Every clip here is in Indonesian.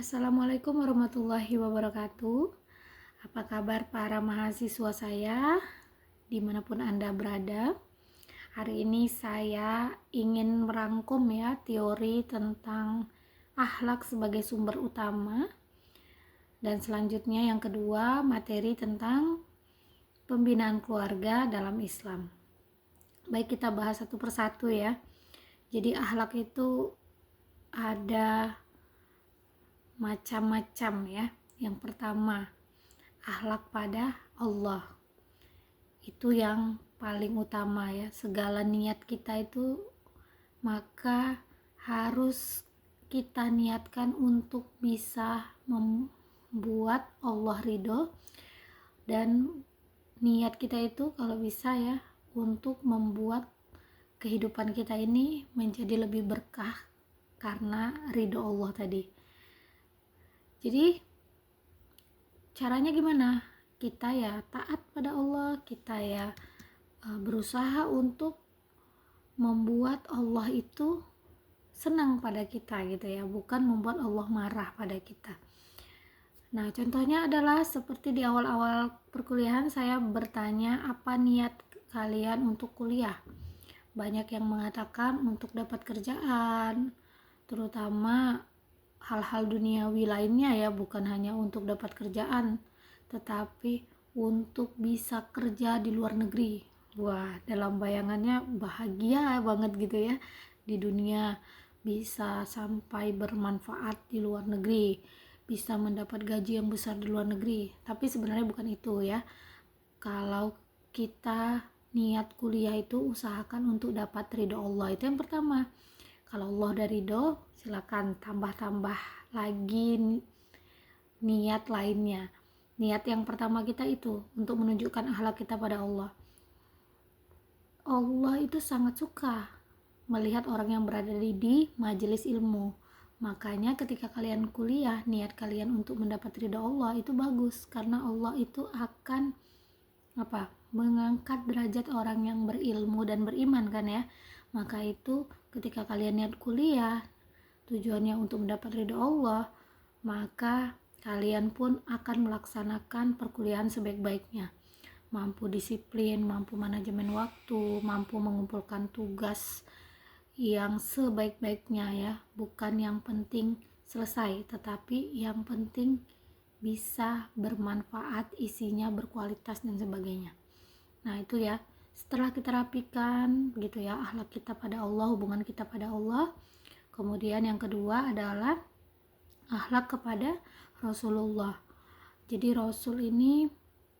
Assalamualaikum warahmatullahi wabarakatuh. Apa kabar para mahasiswa saya, dimanapun Anda berada? Hari ini saya ingin merangkum teori tentang akhlak sebagai sumber utama. Dan selanjutnya yang kedua, materi tentang pembinaan keluarga dalam Islam. Baik, kita bahas satu persatu ya. Jadi akhlak itu ada macam-macam ya. Yang pertama, akhlak pada Allah. Itu yang paling utama ya. Segala niat kita itu maka harus kita niatkan untuk bisa membuat Allah ridho, dan niat kita itu kalau bisa ya untuk membuat kehidupan kita ini menjadi lebih berkah karena ridho Allah tadi. Jadi caranya gimana? Kita ya taat pada Allah, kita ya berusaha untuk membuat Allah itu senang pada kita gitu ya, bukan membuat Allah marah pada kita. Nah, contohnya adalah seperti di awal-awal perkuliahan saya bertanya apa niat kalian untuk kuliah. Banyak yang mengatakan untuk dapat kerjaan, terutama hal-hal duniawi lainnya ya, bukan hanya untuk dapat kerjaan, tetapi untuk bisa kerja di luar negeri. Wah, dalam bayangannya bahagia banget gitu ya, di dunia bisa sampai bermanfaat di luar negeri, bisa mendapat gaji yang besar di luar negeri. Tapi sebenarnya bukan itu ya. Kalau kita niat kuliah itu usahakan untuk dapat ridho Allah, itu yang pertama. Kalau Allah udah ridho, silakan tambah-tambah lagi niat lainnya. Niat yang pertama kita itu untuk menunjukkan akhlak kita pada Allah. Allah itu sangat suka melihat orang yang berada di majelis ilmu. Makanya ketika kalian kuliah, niat kalian untuk mendapat ridha Allah itu bagus, karena Allah itu akan mengangkat derajat orang yang berilmu dan beriman kan ya. Maka itu ketika kalian niat kuliah tujuannya untuk mendapat ridha Allah, maka kalian pun akan melaksanakan perkuliahan sebaik-baiknya, mampu disiplin, mampu manajemen waktu, mampu mengumpulkan tugas yang sebaik-baiknya ya. Bukan yang penting selesai, tetapi yang penting bisa bermanfaat, isinya berkualitas dan sebagainya. Nah itu ya, setelah kita rapikan gitu ya akhlak kita pada Allah, hubungan kita pada Allah, kemudian yang kedua adalah akhlak kepada Rasulullah. Jadi Rasul ini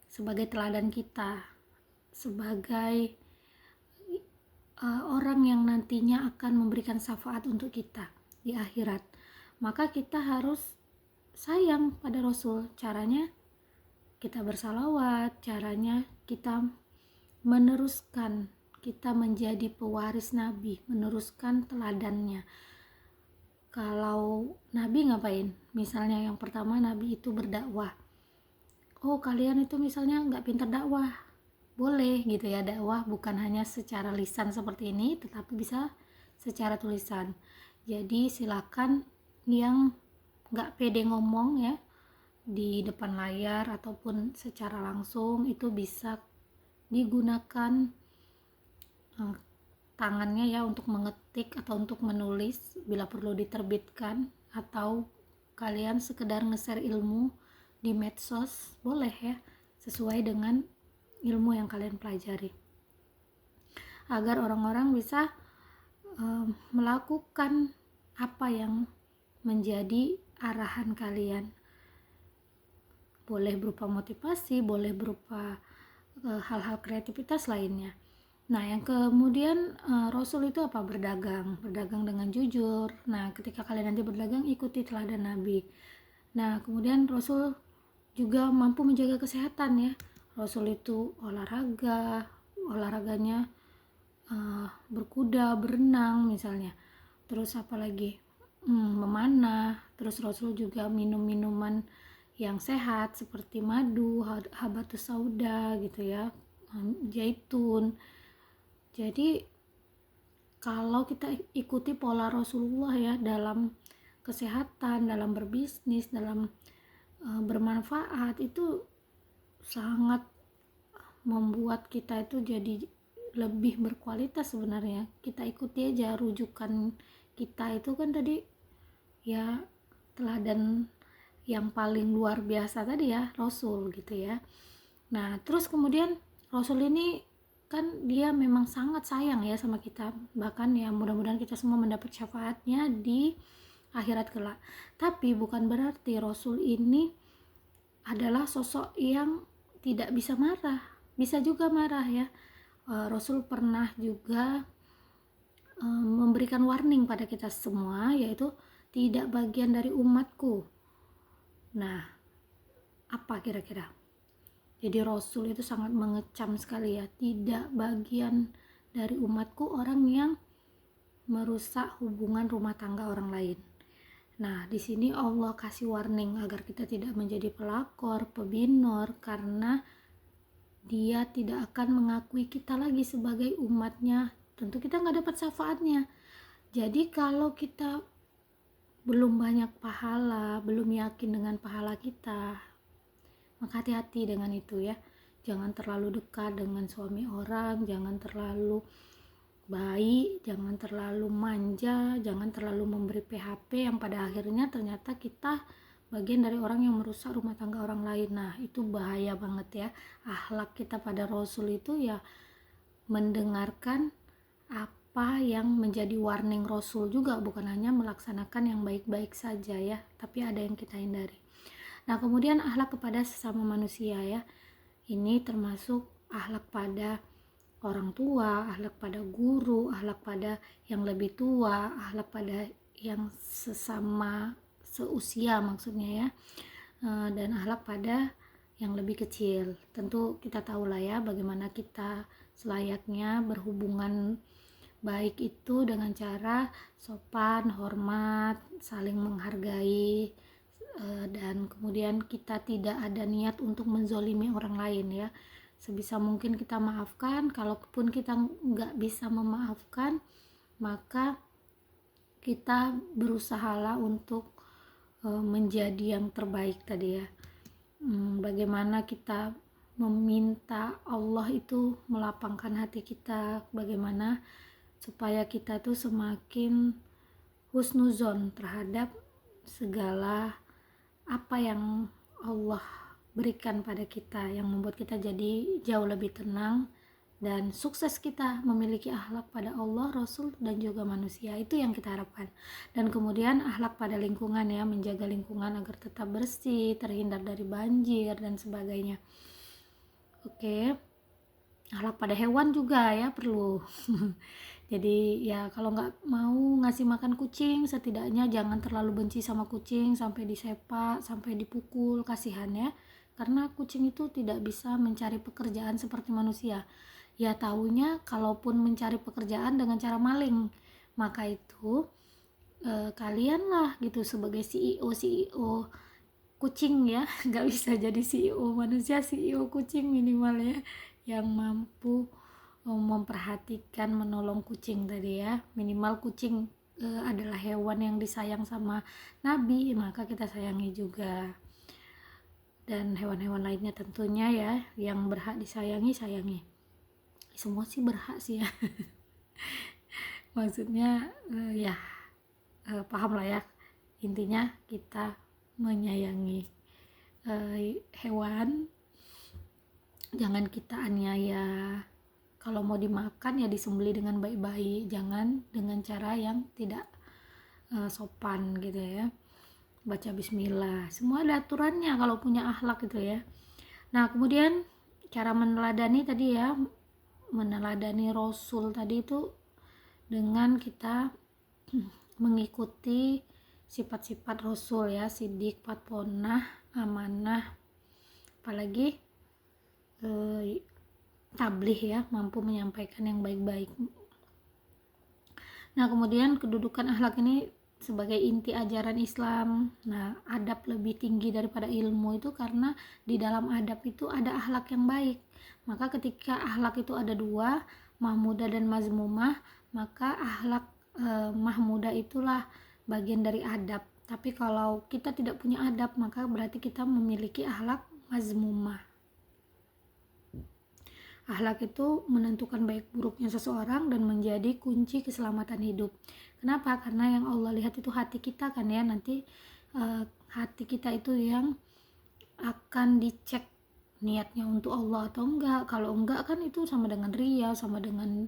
sebagai teladan kita, sebagai orang yang nantinya akan memberikan syafaat untuk kita di akhirat. Maka kita harus sayang pada Rasul. Caranya kita bersalawat, caranya kita meneruskan, kita menjadi pewaris Nabi, meneruskan teladannya. Kalau Nabi ngapain? Misalnya yang pertama, Nabi itu berdakwah. Oh, kalian itu misalnya nggak pintar dakwah, boleh gitu ya, dakwah bukan hanya secara lisan seperti ini, tetapi bisa secara tulisan. Jadi silakan yang nggak pede ngomong ya di depan layar ataupun secara langsung, itu bisa digunakan tangannya ya untuk mengetik atau untuk menulis bila perlu diterbitkan, atau kalian sekedar nge-share ilmu di medsos, boleh ya, sesuai dengan ilmu yang kalian pelajari, agar orang-orang bisa melakukan apa yang menjadi arahan kalian. Boleh berupa motivasi, boleh berupa hal-hal kreativitas lainnya. Nah, yang kemudian Rasul itu apa? Berdagang dengan jujur. Nah, ketika kalian nanti berdagang, ikuti teladan Nabi. Nah, kemudian Rasul juga mampu menjaga kesehatan ya. Rasul itu olahraganya berkuda, berenang misalnya. Terus apa lagi? Memanah. Terus Rasul juga minum minuman yang sehat seperti madu, habatus sauda gitu ya, zaitun. Jadi kalau kita ikuti pola Rasulullah ya dalam kesehatan, dalam berbisnis, dalam bermanfaat, itu sangat membuat kita itu jadi lebih berkualitas sebenarnya. Kita ikuti aja rujukan kita itu kan tadi ya, teladan yang paling luar biasa tadi ya, Rasul gitu ya. Nah terus kemudian Rasul ini kan dia memang sangat sayang ya sama kita, bahkan ya mudah-mudahan kita semua mendapat syafaatnya di akhirat kelak. Tapi bukan berarti Rasul ini adalah sosok yang tidak bisa marah, bisa juga marah ya. Rasul pernah juga memberikan warning pada kita semua, yaitu tidak bagian dari umatku. Nah, apa kira-kira? Jadi Rasul itu sangat mengecam sekali ya, tidak bagian dari umatku orang yang merusak hubungan rumah tangga orang lain. Nah, di sini Allah kasih warning agar kita tidak menjadi pelakor, pebinor, karena dia tidak akan mengakui kita lagi sebagai umatnya. Tentu kita nggak dapat syafaatnya. Jadi kalau kita belum banyak pahala, belum yakin dengan pahala kita, maka hati-hati dengan itu ya. Jangan terlalu dekat dengan suami orang, jangan terlalu baik, jangan terlalu manja, jangan terlalu memberi PHP yang pada akhirnya ternyata kita bagian dari orang yang merusak rumah tangga orang lain. Nah itu bahaya banget ya. Akhlak kita pada Rasul itu ya mendengarkan apa yang menjadi warning Rasul juga, bukan hanya melaksanakan yang baik-baik saja ya, tapi ada yang kita hindari. Nah kemudian akhlak kepada sesama manusia ya, ini termasuk akhlak pada orang tua, akhlak pada guru, akhlak pada yang lebih tua, akhlak pada yang sesama seusia maksudnya ya, dan akhlak pada yang lebih kecil. Tentu kita tahu lah ya bagaimana kita selayaknya berhubungan baik itu dengan cara sopan, hormat, saling menghargai, dan kemudian kita tidak ada niat untuk menzolimi orang lain ya. Sebisa mungkin kita maafkan. Kalaupun kita nggak bisa memaafkan, maka kita berusahalah untuk menjadi yang terbaik tadi ya. Bagaimana kita meminta Allah itu melapangkan hati kita, bagaimana supaya kita tuh semakin husnuzon terhadap segala apa yang Allah berikan pada kita, yang membuat kita jadi jauh lebih tenang dan sukses kita memiliki akhlak pada Allah, Rasul, dan juga manusia. Itu yang kita harapkan. Dan kemudian akhlak pada lingkungan ya, menjaga lingkungan agar tetap bersih, terhindar dari banjir dan sebagainya. Oke. Akhlak pada hewan juga ya perlu. Jadi ya kalau nggak mau ngasih makan kucing, setidaknya jangan terlalu benci sama kucing sampai disepak, sampai dipukul, kasihan ya. Karena kucing itu tidak bisa mencari pekerjaan seperti manusia. Ya taunya kalaupun mencari pekerjaan dengan cara maling, maka itu kalianlah gitu sebagai CEO kucing ya, nggak bisa jadi CEO manusia, CEO kucing minimal ya, yang mampu memperhatikan, menolong kucing tadi ya. Minimal kucing adalah hewan yang disayang sama Nabi, maka kita sayangi juga. Dan hewan-hewan lainnya tentunya ya, yang berhak disayangi, sayangi. Semua sih berhak sih ya. Maksudnya ya paham lah ya. Intinya kita menyayangi hewan, jangan kita aniaya. Kalau mau dimakan ya disembelih dengan baik-baik, jangan dengan cara yang tidak sopan gitu ya. Baca bismillah, semua ada aturannya kalau punya akhlak gitu ya. Nah kemudian cara meneladani tadi ya, meneladani Rasul tadi itu dengan kita mengikuti sifat-sifat Rasul ya, sidik, fatponah, amanah, apalagi tabligh ya, mampu menyampaikan yang baik-baik. Nah kemudian kedudukan akhlak ini sebagai inti ajaran Islam. Nah adab lebih tinggi daripada ilmu itu karena di dalam adab itu ada akhlak yang baik. Maka ketika akhlak itu ada dua, mahmudah dan mazmumah, maka akhlak mahmudah itulah bagian dari adab. Tapi kalau kita tidak punya adab, maka berarti kita memiliki akhlak mazmumah. Akhlak itu menentukan baik buruknya seseorang dan menjadi kunci keselamatan hidup. Kenapa? Karena yang Allah lihat itu hati kita kan ya. Nanti hati kita itu yang akan dicek niatnya untuk Allah atau enggak. Kalau enggak kan itu sama dengan riya, sama dengan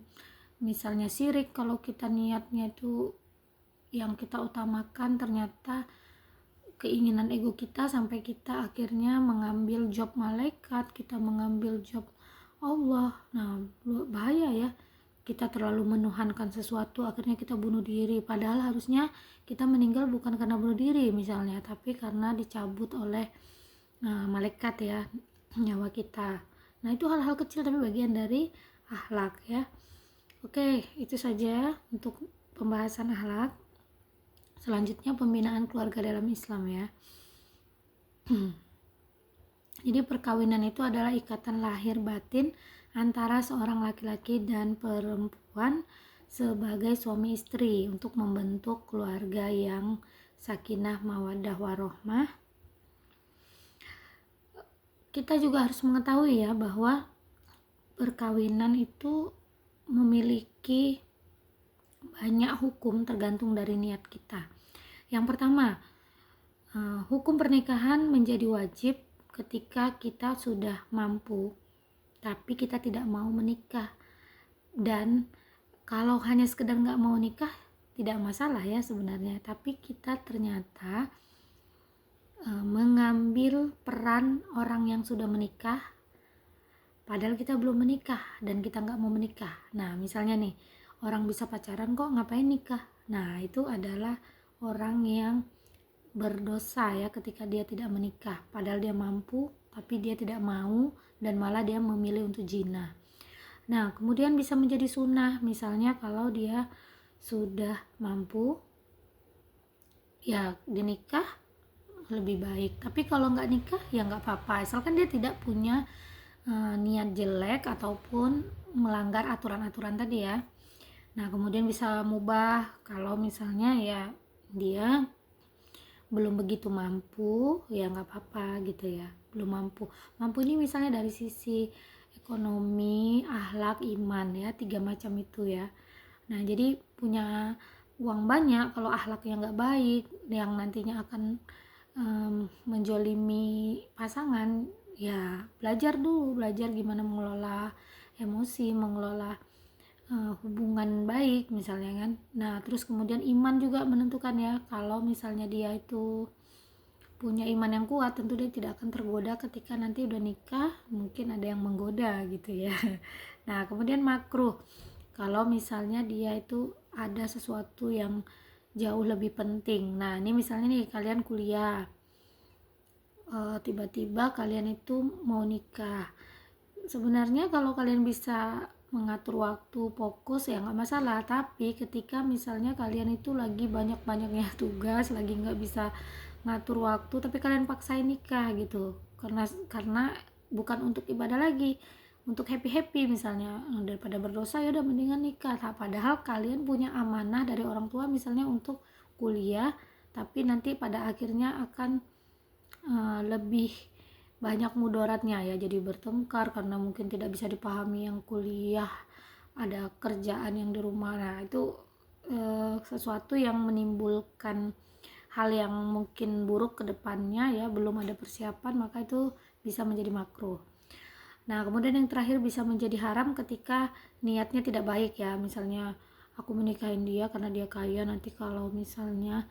misalnya syirik. Kalau kita niatnya itu yang kita utamakan ternyata keinginan ego kita, sampai kita akhirnya mengambil job malaikat, kita mengambil job Allah. Nah, bahaya ya, kita terlalu menuhankan sesuatu, akhirnya kita bunuh diri, padahal harusnya kita meninggal bukan karena bunuh diri misalnya, tapi karena dicabut oleh malaikat ya nyawa kita. Nah, itu hal-hal kecil tapi bagian dari akhlak ya. Oke, itu saja untuk pembahasan akhlak. Selanjutnya pembinaan keluarga dalam Islam ya. Jadi perkawinan itu adalah ikatan lahir batin antara seorang laki-laki dan perempuan sebagai suami istri untuk membentuk keluarga yang sakinah, mawaddah, warohmah. Kita juga harus mengetahui ya bahwa perkawinan itu memiliki banyak hukum tergantung dari niat kita. Yang pertama, hukum pernikahan menjadi wajib ketika kita sudah mampu tapi kita tidak mau menikah. Dan kalau hanya sekedar nggak mau nikah tidak masalah ya sebenarnya, tapi kita ternyata mengambil peran orang yang sudah menikah padahal kita belum menikah dan kita nggak mau menikah. Nah, misalnya nih, orang bisa pacaran kok ngapain nikah? Nah, itu adalah orang yang berdosa ya ketika dia tidak menikah padahal dia mampu tapi dia tidak mau dan malah dia memilih untuk zina. Nah, kemudian bisa menjadi sunnah misalnya kalau dia sudah mampu ya dinikah lebih baik, tapi kalau nggak nikah ya nggak apa-apa asalkan dia tidak punya niat jelek ataupun melanggar aturan-aturan tadi ya. Nah, kemudian bisa mubah kalau misalnya ya dia belum begitu mampu ya nggak apa-apa gitu ya, belum mampu ini misalnya dari sisi ekonomi, akhlak, iman ya, 3 macam itu ya. Nah, jadi punya uang banyak kalau akhlaknya nggak baik yang nantinya akan menjolimi pasangan, ya belajar gimana mengelola emosi, mengelola hubungan baik misalnya kan. Nah, terus kemudian iman juga menentukan ya, kalau misalnya dia itu punya iman yang kuat tentu dia tidak akan tergoda ketika nanti udah nikah, mungkin ada yang menggoda gitu ya. Nah, kemudian makruh kalau misalnya dia itu ada sesuatu yang jauh lebih penting. Nah, ini misalnya nih kalian kuliah, tiba-tiba kalian itu mau nikah. Sebenarnya kalau kalian bisa mengatur waktu fokus ya nggak masalah, tapi ketika misalnya kalian itu lagi banyak-banyaknya tugas, lagi nggak bisa ngatur waktu, tapi kalian paksain nikah gitu karena bukan untuk ibadah lagi, untuk happy misalnya, daripada berdosa ya udah mendingan nikah. Nah, padahal kalian punya amanah dari orang tua misalnya untuk kuliah, tapi nanti pada akhirnya akan lebih banyak mudaratnya ya, jadi bertengkar karena mungkin tidak bisa dipahami yang kuliah, ada kerjaan yang di rumah. Nah, itu sesuatu yang menimbulkan hal yang mungkin buruk ke depannya ya, belum ada persiapan, maka itu bisa menjadi makruh. Nah, kemudian yang terakhir bisa menjadi haram ketika niatnya tidak baik ya, misalnya aku menikahin dia karena dia kaya, nanti kalau misalnya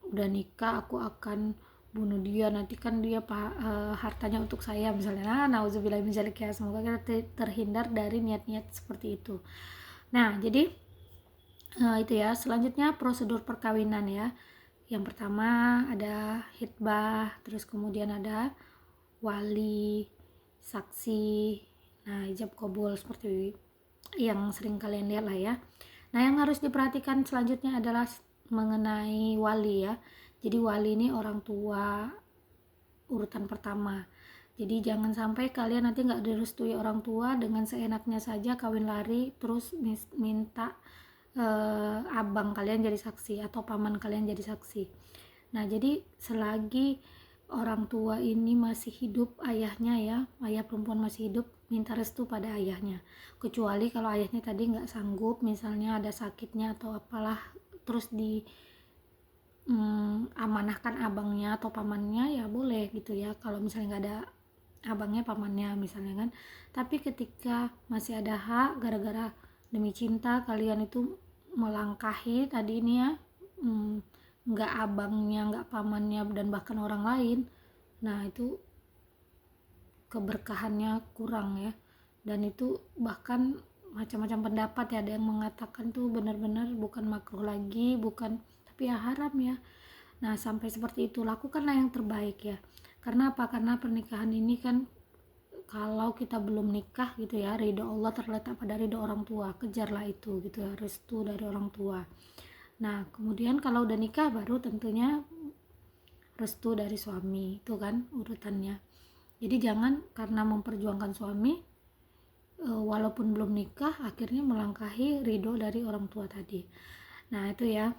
udah nikah aku akan bunuh dia, nanti kan dia hartanya untuk saya misalnya. Nah, nauzubillah min dzalik ya, semoga kita terhindar dari niat-niat seperti itu. Nah, jadi itu ya. Selanjutnya prosedur perkawinan ya. Yang pertama ada hitbah, terus kemudian ada wali, saksi, nah ijab kabul seperti yang sering kalian lihat lah ya. Nah, yang harus diperhatikan selanjutnya adalah mengenai wali ya. Jadi wali ini orang tua urutan pertama. Jadi jangan sampai kalian nanti nggak direstui orang tua dengan seenaknya saja kawin lari terus minta abang kalian jadi saksi atau paman kalian jadi saksi. Nah, jadi selagi orang tua ini masih hidup, ayahnya ya, ayah perempuan masih hidup, minta restu pada ayahnya. Kecuali kalau ayahnya tadi nggak sanggup, misalnya ada sakitnya atau apalah, terus di amanahkan abangnya atau pamannya, ya boleh gitu ya, kalau misalnya nggak ada abangnya pamannya misalnya kan. Tapi ketika masih ada hak, gara-gara demi cinta kalian itu melangkahi tadi ini ya, nggak abangnya, nggak pamannya, dan bahkan orang lain, nah itu keberkahannya kurang ya. Dan itu bahkan macam-macam pendapat ya, ada yang mengatakan tuh benar-benar bukan makruh lagi, bukan, tapi ya haram ya. Nah, sampai seperti itu, lakukanlah yang terbaik ya. Karena apa? Karena pernikahan ini kan, kalau kita belum nikah gitu ya, ridho Allah terletak pada ridho orang tua, kejarlah itu gitu ya, restu dari orang tua. Nah, kemudian kalau udah nikah baru tentunya restu dari suami, itu kan urutannya. Jadi jangan karena memperjuangkan suami, walaupun belum nikah, akhirnya melangkahi ridho dari orang tua tadi. Nah, itu ya,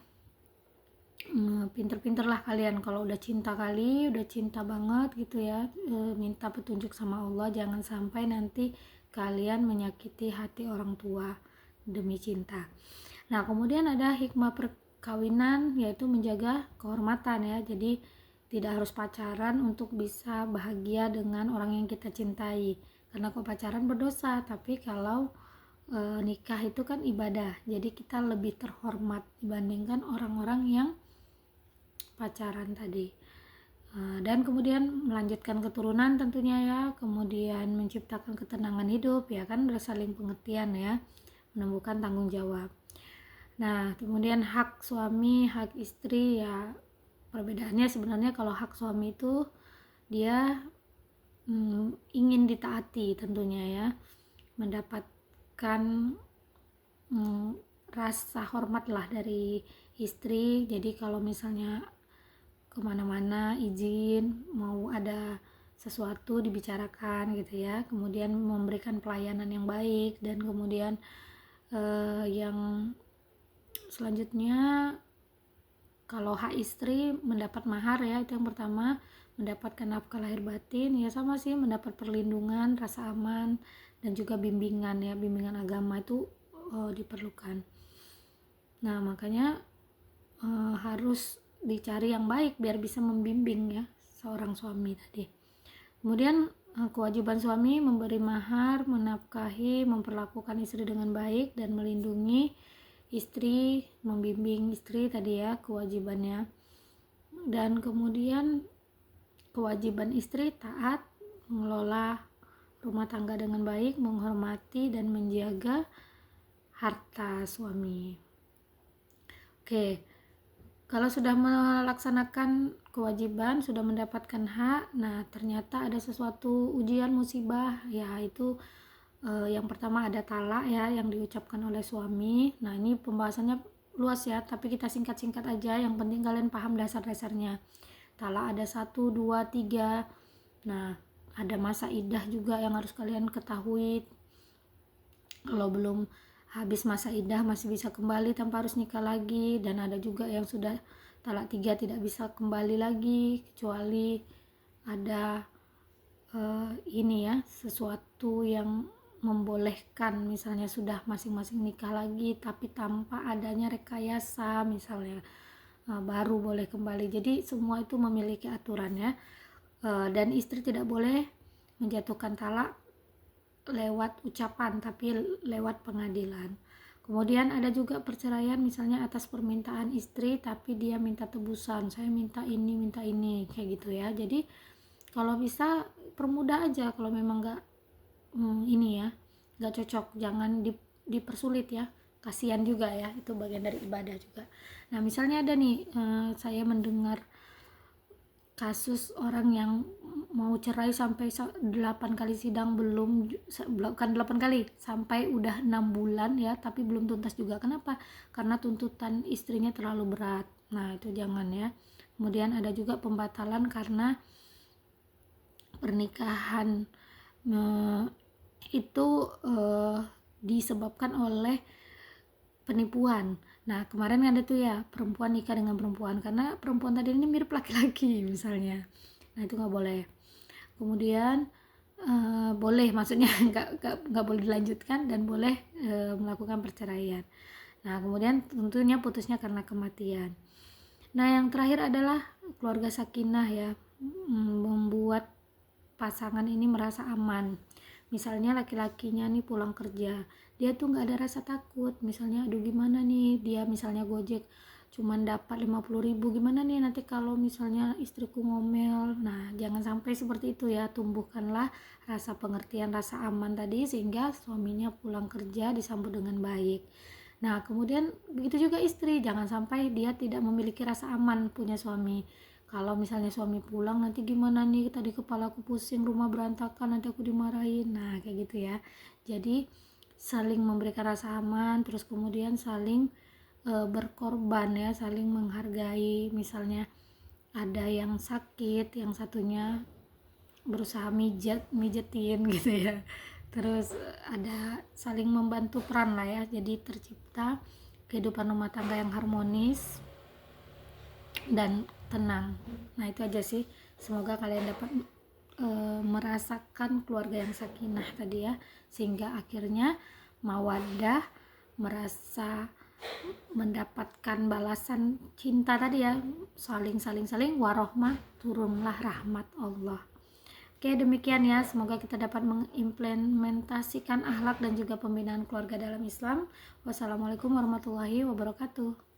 pinter-pinterlah kalian kalau udah cinta udah cinta banget gitu ya, minta petunjuk sama Allah, jangan sampai nanti kalian menyakiti hati orang tua demi cinta. Nah, kemudian ada hikmah perkawinan, yaitu menjaga kehormatan ya. Jadi tidak harus pacaran untuk bisa bahagia dengan orang yang kita cintai, karena kok pacaran berdosa. Tapi kalau nikah itu kan ibadah, jadi kita lebih terhormat dibandingkan orang-orang yang pacaran tadi. Dan kemudian melanjutkan keturunan tentunya ya, kemudian menciptakan ketenangan hidup ya kan, bersaling pengertian ya, menemukan tanggung jawab. Nah, kemudian hak suami, hak istri ya, perbedaannya sebenarnya kalau hak suami itu dia ingin ditaati tentunya ya, mendapatkan rasa hormat lah dari istri. Jadi kalau misalnya kemana-mana izin, mau ada sesuatu dibicarakan gitu ya, kemudian memberikan pelayanan yang baik. Dan kemudian yang selanjutnya, kalau hak istri mendapat mahar ya, itu yang pertama, mendapatkan nafkah lahir batin ya, sama sih, mendapat perlindungan, rasa aman, dan juga bimbingan ya, bimbingan agama itu diperlukan. Nah, makanya harus dicari yang baik biar bisa membimbing ya seorang suami tadi. Kemudian kewajiban suami memberi mahar, menafkahi, memperlakukan istri dengan baik, dan melindungi istri, membimbing istri tadi ya, kewajibannya. Dan kemudian kewajiban istri taat, mengelola rumah tangga dengan baik, menghormati dan menjaga harta suami. Oke, kalau sudah melaksanakan kewajiban, sudah mendapatkan hak, nah ternyata ada sesuatu ujian, musibah ya, itu yang pertama ada talak ya, yang diucapkan oleh suami. Nah, ini pembahasannya luas ya, tapi kita singkat-singkat aja, yang penting kalian paham dasar-dasarnya. Talak ada 1, 2, 3. Nah, ada masa iddah juga yang harus kalian ketahui. Kalau belum habis masa iddah masih bisa kembali tanpa harus nikah lagi. Dan ada juga yang sudah talak 3 tidak bisa kembali lagi, kecuali ada ini ya, sesuatu yang membolehkan, misalnya sudah masing-masing nikah lagi tapi tanpa adanya rekayasa misalnya, baru boleh kembali. Jadi semua itu memiliki aturannya. Dan istri tidak boleh menjatuhkan talak lewat ucapan, tapi lewat pengadilan. Kemudian ada juga perceraian misalnya atas permintaan istri, tapi dia minta tebusan, saya minta ini kayak gitu ya. Jadi kalau bisa permudah aja, kalau memang nggak ini ya, nggak cocok, jangan dipersulit ya, kasihan juga ya, itu bagian dari ibadah juga. Nah, misalnya ada nih, saya mendengar kasus orang yang mau cerai sampai 8 kali sidang, bukan 8 kali, sampai udah 6 bulan ya, tapi belum tuntas juga. Kenapa? Karena tuntutan istrinya terlalu berat. Nah, itu jangan ya. Kemudian ada juga pembatalan karena pernikahan itu disebabkan oleh penipuan. Nah, kemarin ada tuh ya, perempuan nikah dengan perempuan karena perempuan tadi ini mirip laki-laki misalnya. Nah, itu nggak boleh. Kemudian boleh, maksudnya nggak boleh dilanjutkan dan boleh melakukan perceraian. Nah, kemudian tentunya putusnya karena kematian. Nah, yang terakhir adalah keluarga sakinah ya, membuat pasangan ini merasa aman. Misalnya laki-lakinya nih pulang kerja, dia tuh nggak ada rasa takut. Misalnya, aduh gimana nih, dia misalnya Gojek cuman dapat 50.000, gimana nih nanti kalau misalnya istriku ngomel. Nah, jangan sampai seperti itu ya. Tumbuhkanlah rasa pengertian, rasa aman tadi, sehingga suaminya pulang kerja disambut dengan baik. Nah, kemudian begitu juga istri, jangan sampai dia tidak memiliki rasa aman punya suami. Kalau misalnya suami pulang, nanti gimana nih, tadi kepalaku pusing, rumah berantakan, nanti aku dimarahin. Nah, kayak gitu ya. Jadi saling memberikan rasa aman, terus kemudian saling berkorban ya, saling menghargai. Misalnya ada yang sakit, yang satunya berusaha mijetin gitu ya. Terus ada saling membantu peran lah ya, jadi tercipta kehidupan rumah tangga yang harmonis dan tenang. Nah, itu aja sih, semoga kalian dapat merasakan keluarga yang sakinah tadi ya, sehingga akhirnya mawaddah, merasa mendapatkan balasan cinta tadi ya, saling warohmah, turunlah rahmat Allah. Oke, demikian ya, semoga kita dapat mengimplementasikan akhlak dan juga pembinaan keluarga dalam Islam. Wassalamualaikum warahmatullahi wabarakatuh.